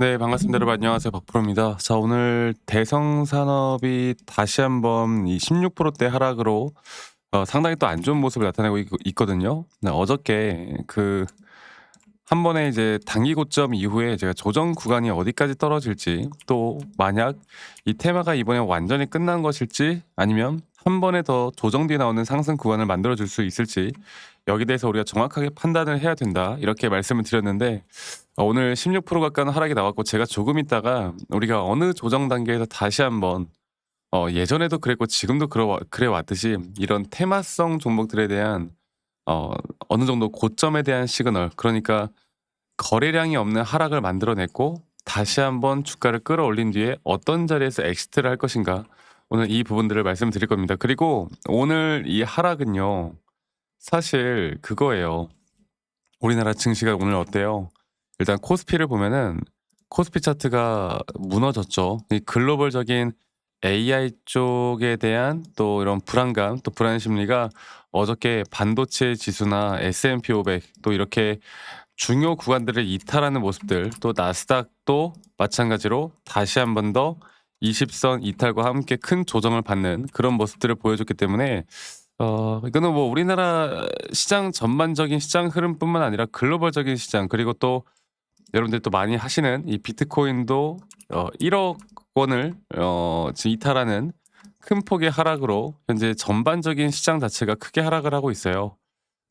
네, 반갑습니다. 여러분 안녕하세요. 박프로입니다. 자, 오늘 대성산업이 다시 한번 이 16%대 하락으로 상당히 또 안 좋은 모습을 나타내고 있거든요. 네, 어저께 한 번에 이제 단기 고점 이후에 제가 조정 구간이 어디까지 떨어질지, 또 만약 이 테마가 이번에 완전히 끝난 것일지, 아니면 한 번에 더 조정 뒤에 나오는 상승 구간을 만들어 줄 수 있을지, 여기 대해서 우리가 정확하게 판단을 해야 된다, 이렇게 말씀을 드렸는데, 오늘 16% 가까운 하락이 나왔고, 제가 조금 있다가 우리가 어느 조정 단계에서 다시 한번 예전에도 그랬고 지금도 그래 왔듯이 이런 테마성 종목들에 대한 어 어느 정도 고점에 대한 시그널, 그러니까 거래량이 없는 하락을 만들어냈고 다시 한번 주가를 끌어올린 뒤에 어떤 자리에서 엑시트를 할 것인가, 오늘 이 부분들을 말씀드릴 겁니다. 그리고 오늘 이 하락은요, 사실 그거예요. 우리나라 증시가 오늘 어때요? 일단 코스피를 보면은 코스피 차트가 무너졌죠. 이 글로벌적인 AI 쪽에 대한 또 이런 불안감, 또 불안 심리가 어저께 반도체 지수나 S&P 500 또 이렇게 중요 구간들을 이탈하는 모습들, 또 나스닥도 마찬가지로 다시 한번 더 20선 이탈과 함께 큰 조정을 받는 그런 모습들을 보여줬기 때문에 이거는 뭐 우리나라 시장 전반적인 시장 흐름뿐만 아니라 글로벌적인 시장, 그리고 또 여러분들이 또 많이 하시는 이 비트코인도 1억 원을 지금 이탈하는 큰 폭의 하락으로 현재 전반적인 시장 자체가 크게 하락을 하고 있어요.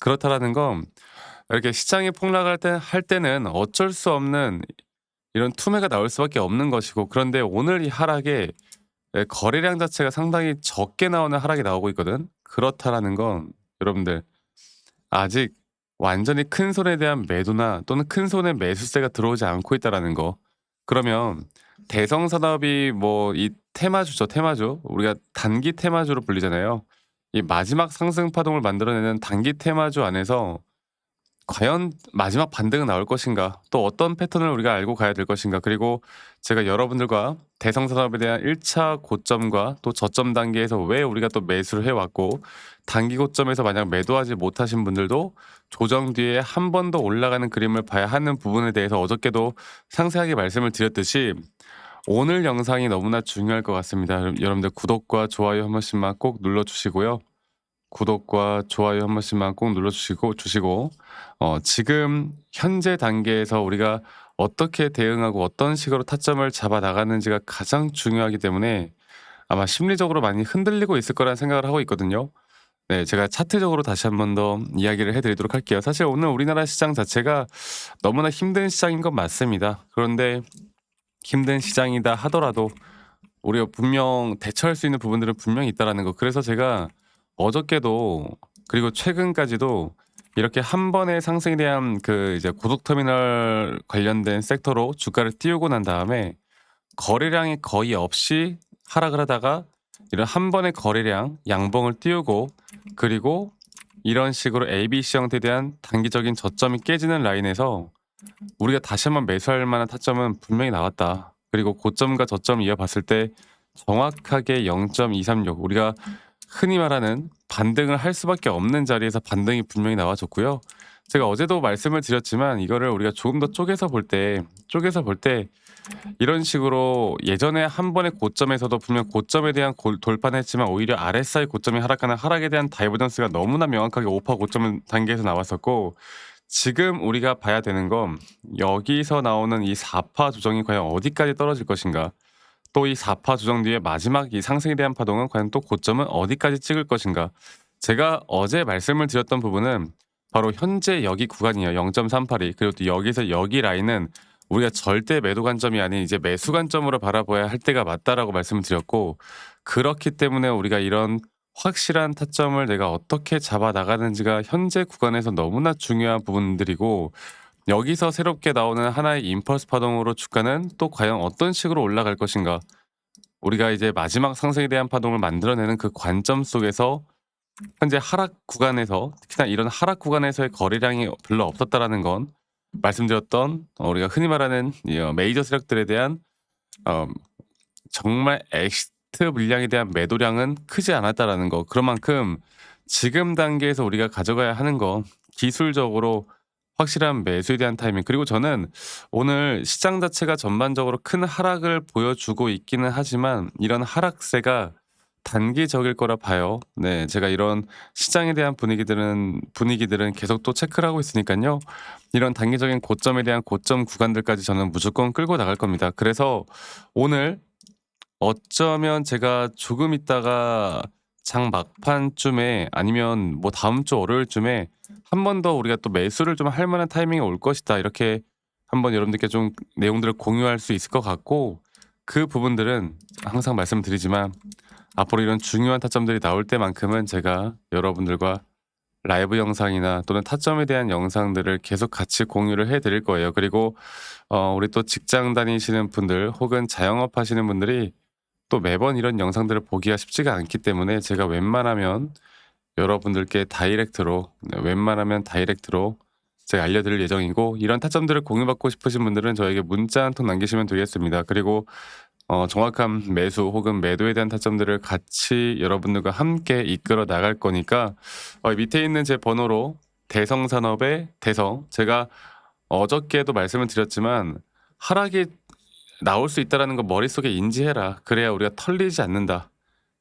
그렇다라는 건 이렇게 시장이 폭락할 때는 어쩔 수 없는 이런 투매가 나올 수밖에 없는 것이고, 그런데 오늘 이 하락에 거래량 자체가 상당히 적게 나오는 하락이 나오고 있거든. 그렇다라는 건 여러분들 아직 완전히 큰 손에 대한 매도나 또는 큰 손의 매수세가 들어오지 않고 있다라는 거. 그러면 대성산업이 뭐 이 테마주죠, 테마주. 우리가 단기 테마주로 불리잖아요. 이 마지막 상승 파동을 만들어내는 단기 테마주 안에서 과연 마지막 반등은 나올 것인가? 또 어떤 패턴을 우리가 알고 가야 될 것인가? 그리고 제가 여러분들과 대성산업에 대한 1차 고점과 또 저점 단계에서 왜 우리가 또 매수를 해왔고, 단기 고점에서 만약 매도하지 못하신 분들도 조정 뒤에 한 번 더 올라가는 그림을 봐야 하는 부분에 대해서 어저께도 상세하게 말씀을 드렸듯이 오늘 영상이 너무나 중요할 것 같습니다. 여러분들 구독과 좋아요 한 번씩만 꼭 눌러주시고요. 구독과 좋아요 한 번씩만 꼭 주시고 지금 현재 단계에서 우리가 어떻게 대응하고 어떤 식으로 타점을 잡아 나가는지가 가장 중요하기 때문에 아마 심리적으로 많이 흔들리고 있을 거라는 생각을 하고 있거든요. 네, 제가 차트적으로 다시 한번 더 이야기를 해 드리도록 할게요. 사실 오늘 우리나라 시장 자체가 너무나 힘든 시장인 건 맞습니다. 그런데 힘든 시장이다 하더라도 우리가 분명 대처할 수 있는 부분들은 분명히 있다라는 거. 그래서 제가 어저께도 그리고 최근까지도 이렇게 한 번의 상승에 대한 이제 고속터미널 관련된 섹터로 주가를 띄우고 난 다음에 거래량이 거의 없이 하락을 하다가 이런 한 번의 거래량 양봉을 띄우고, 그리고 이런 식으로 ABC 형태에 대한 단기적인 저점이 깨지는 라인에서 우리가 다시 한번 매수할 만한 타점은 분명히 나왔다. 그리고 고점과 저점 이어봤을 때 정확하게 0.236, 우리가 흔히 말하는 반등을 할 수밖에 없는 자리에서 반등이 분명히 나와줬고요. 제가 어제도 말씀을 드렸지만 이거를 우리가 조금 더 쪼개서 볼 때 이런 식으로 예전에 한 번의 고점에서도 분명 고점에 대한 돌파는 했지만 오히려 RSI 고점이 하락하는 하락에 대한 다이버전스가 너무나 명확하게 5파 고점 단계에서 나왔었고, 지금 우리가 봐야 되는 건 여기서 나오는 이 4파 조정이 과연 어디까지 떨어질 것인가, 또 이 4파 조정 뒤에 마지막 이 상승에 대한 파동은 과연 또 고점은 어디까지 찍을 것인가. 제가 어제 말씀을 드렸던 부분은 바로 현재 여기 구간이에요. 0.382. 그리고 또 여기서 여기 라인은 우리가 절대 매도 관점이 아닌 이제 매수 관점으로 바라봐야 할 때가 맞다라고 말씀을 드렸고, 그렇기 때문에 우리가 이런 확실한 타점을 내가 어떻게 잡아 나가는지가 현재 구간에서 너무나 중요한 부분들이고, 여기서 새롭게 나오는 하나의 임펄스 파동으로 주가는 또 과연 어떤 식으로 올라갈 것인가. 우리가 이제 마지막 상승에 대한 파동을 만들어내는 그 관점 속에서 현재 하락 구간에서, 특히나 이런 하락 구간에서의 거래량이 별로 없었다라는 건 말씀드렸던 우리가 흔히 말하는 이 메이저 세력들에 대한 어 정말 엑시트 물량에 대한 매도량은 크지 않았다라는 거. 그런 만큼 지금 단계에서 우리가 가져가야 하는 건 기술적으로 확실한 매수에 대한 타이밍, 그리고 저는 오늘 시장 자체가 전반적으로 큰 하락을 보여주고 있기는 하지만 이런 하락세가 단기적일 거라 봐요. 네. 제가 이런 시장에 대한 분위기들은 계속 또 체크를 하고 있으니깐요. 이런 단기적인 고점에 대한 고점 구간들까지 저는 무조건 끌고 나갈 겁니다. 그래서 오늘 어쩌면 제가 조금 있다가 장 막판쯤에 아니면 뭐 다음 주 월요일쯤에 한 번 더 우리가 또 매수를 좀 할 만한 타이밍이 올 것이다, 이렇게 한번 여러분들께 좀 내용들을 공유할 수 있을 것 같고, 그 부분들은 항상 말씀드리지만 앞으로 이런 중요한 타점들이 나올 때만큼은 제가 여러분들과 라이브 영상이나 또는 타점에 대한 영상들을 계속 같이 공유를 해 드릴 거예요. 그리고 우리 또 직장 다니시는 분들 혹은 자영업 하시는 분들이 또 매번 이런 영상들을 보기가 쉽지가 않기 때문에 제가 웬만하면 여러분들께 다이렉트로, 네, 웬만하면 다이렉트로 제가 알려드릴 예정이고, 이런 타점들을 공유받고 싶으신 분들은 저에게 문자 한 통 남기시면 되겠습니다. 그리고 정확한 매수 혹은 매도에 대한 타점들을 같이 여러분들과 함께 이끌어 나갈 거니까 밑에 있는 제 번호로 대성산업의 대성, 제가 어저께도 말씀을 드렸지만 하락이 나올 수 있다라는 거 머릿속에 인지해라. 그래야 우리가 털리지 않는다,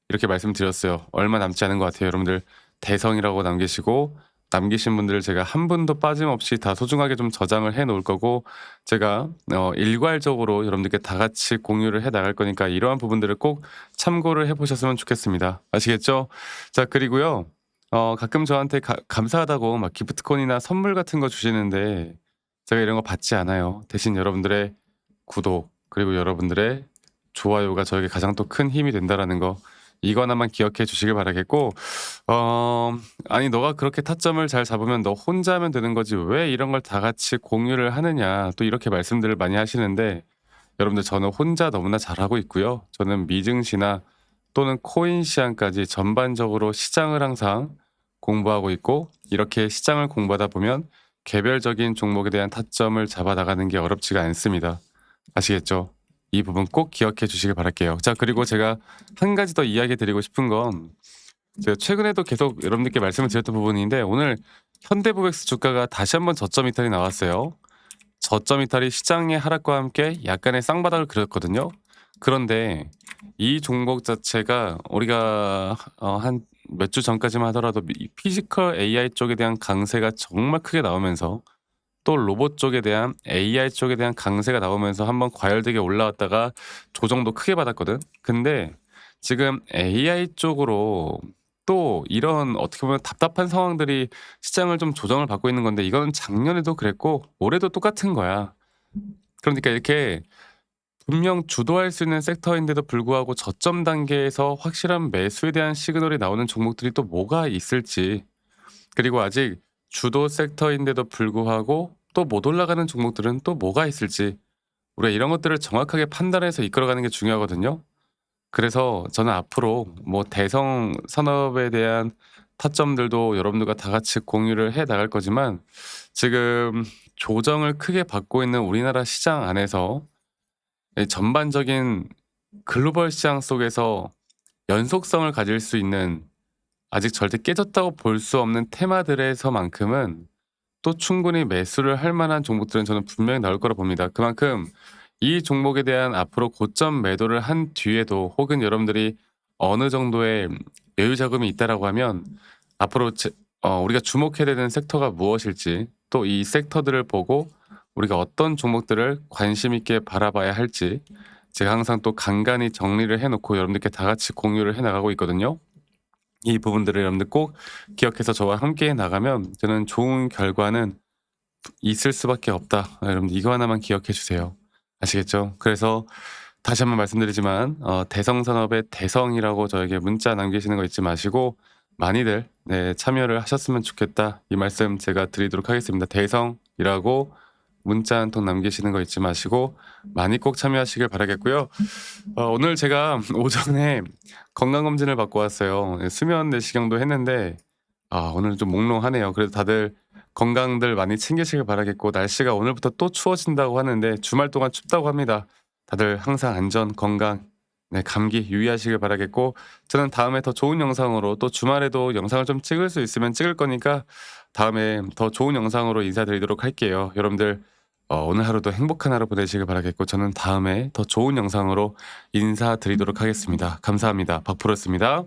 이렇게 말씀드렸어요. 얼마 남지 않은 것 같아요. 여러분들 대성이라고 남기시고, 남기신 분들을 제가 한 분도 빠짐없이 다 소중하게 좀 저장을 해 놓을 거고, 제가 일괄적으로 여러분들께 다 같이 공유를 해 나갈 거니까 이러한 부분들을 꼭 참고를 해 보셨으면 좋겠습니다. 아시겠죠? 자, 그리고요. 가끔 저한테 감사하다고 막 기프트콘이나 선물 같은 거 주시는데 제가 이런 거 받지 않아요. 대신 여러분들의 구독 그리고 여러분들의 좋아요가 저에게 가장 또 큰 힘이 된다라는 거, 이거 하나만 기억해 주시길 바라겠고, 아니 너가 그렇게 타점을 잘 잡으면 너 혼자 하면 되는 거지 왜 이런 걸 다 같이 공유를 하느냐, 또 이렇게 말씀들을 많이 하시는데, 여러분들 저는 혼자 너무나 잘하고 있고요. 저는 미증시나 또는 코인 시장까지 전반적으로 시장을 항상 공부하고 있고, 이렇게 시장을 공부하다 보면 개별적인 종목에 대한 타점을 잡아 나가는 게 어렵지가 않습니다. 아시겠죠? 이 부분 꼭 기억해 주시길 바랄게요. 자, 그리고 제가 한 가지 더 이야기 드리고 싶은 건, 제가 최근에도 계속 여러분들께 말씀을 드렸던 부분인데, 오늘 현대고백스 주가가 다시 한번 저점 이탈이 나왔어요. 저점 이탈이 시장의 하락과 함께 약간의 쌍바닥을 그렸거든요. 그런데 이 종목 자체가 우리가 한 몇 주 전까지만 하더라도 피지컬 AI 쪽에 대한 강세가 정말 크게 나오면서, 또 로봇 쪽에 대한 AI 쪽에 대한 강세가 나오면서 한번 과열되게 올라왔다가 조정도 크게 받았거든. 근데 지금 AI 쪽으로 또 이런 어떻게 보면 답답한 상황들이 시장을 좀 조정을 받고 있는 건데, 이거는 작년에도 그랬고 올해도 똑같은 거야. 그러니까 이렇게 분명 주도할 수 있는 섹터인데도 불구하고 저점 단계에서 확실한 매수에 대한 시그널이 나오는 종목들이 또 뭐가 있을지, 그리고 아직 주도 섹터인데도 불구하고 또 못 올라가는 종목들은 또 뭐가 있을지, 우리가 이런 것들을 정확하게 판단해서 이끌어가는 게 중요하거든요. 그래서 저는 앞으로 뭐 대성 산업에 대한 타점들도 여러분들과 다 같이 공유를 해 나갈 거지만, 지금 조정을 크게 받고 있는 우리나라 시장 안에서 이 전반적인 글로벌 시장 속에서 연속성을 가질 수 있는, 아직 절대 깨졌다고 볼 수 없는 테마들에서만큼은 또 충분히 매수를 할 만한 종목들은 저는 분명히 나올 거라 봅니다. 그만큼 이 종목에 대한 앞으로 고점 매도를 한 뒤에도, 혹은 여러분들이 어느 정도의 여유 자금이 있다라고 하면 앞으로 우리가 주목해야 되는 섹터가 무엇일지, 또 이 섹터들을 보고 우리가 어떤 종목들을 관심 있게 바라봐야 할지 제가 항상 또 간간히 정리를 해 놓고 여러분들께 다 같이 공유를 해 나가고 있거든요. 이 부분들을 여러분들 꼭 기억해서 저와 함께 해 나가면 저는 좋은 결과는 있을 수밖에 없다. 여러분들 이거 하나만 기억해 주세요. 아시겠죠? 그래서 다시 한번 말씀드리지만 대성산업의 대성이라고 저에게 문자 남기시는 거 잊지 마시고, 많이들 참여를 하셨으면 좋겠다, 이 말씀 제가 드리도록 하겠습니다. 대성이라고 문자 한 통 남기시는 거 잊지 마시고 많이 꼭 참여하시길 바라겠고요. 오늘 제가 오전에 건강검진을 받고 왔어요. 수면 내시경도 했는데 오늘 좀 몽롱하네요. 그래도 다들 건강들 많이 챙기시길 바라겠고, 날씨가 오늘부터 또 추워진다고 하는데 주말 동안 춥다고 합니다. 다들 항상 안전, 건강, 감기 유의하시길 바라겠고, 저는 다음에 더 좋은 영상으로 또 주말에도 영상을 좀 찍을 수 있으면 찍을 거니까 다음에 더 좋은 영상으로 인사드리도록 할게요. 여러분들 오늘 하루도 행복한 하루 보내시길 바라겠고 저는 다음에 더 좋은 영상으로 인사드리도록 하겠습니다. 감사합니다. 박프로였습니다.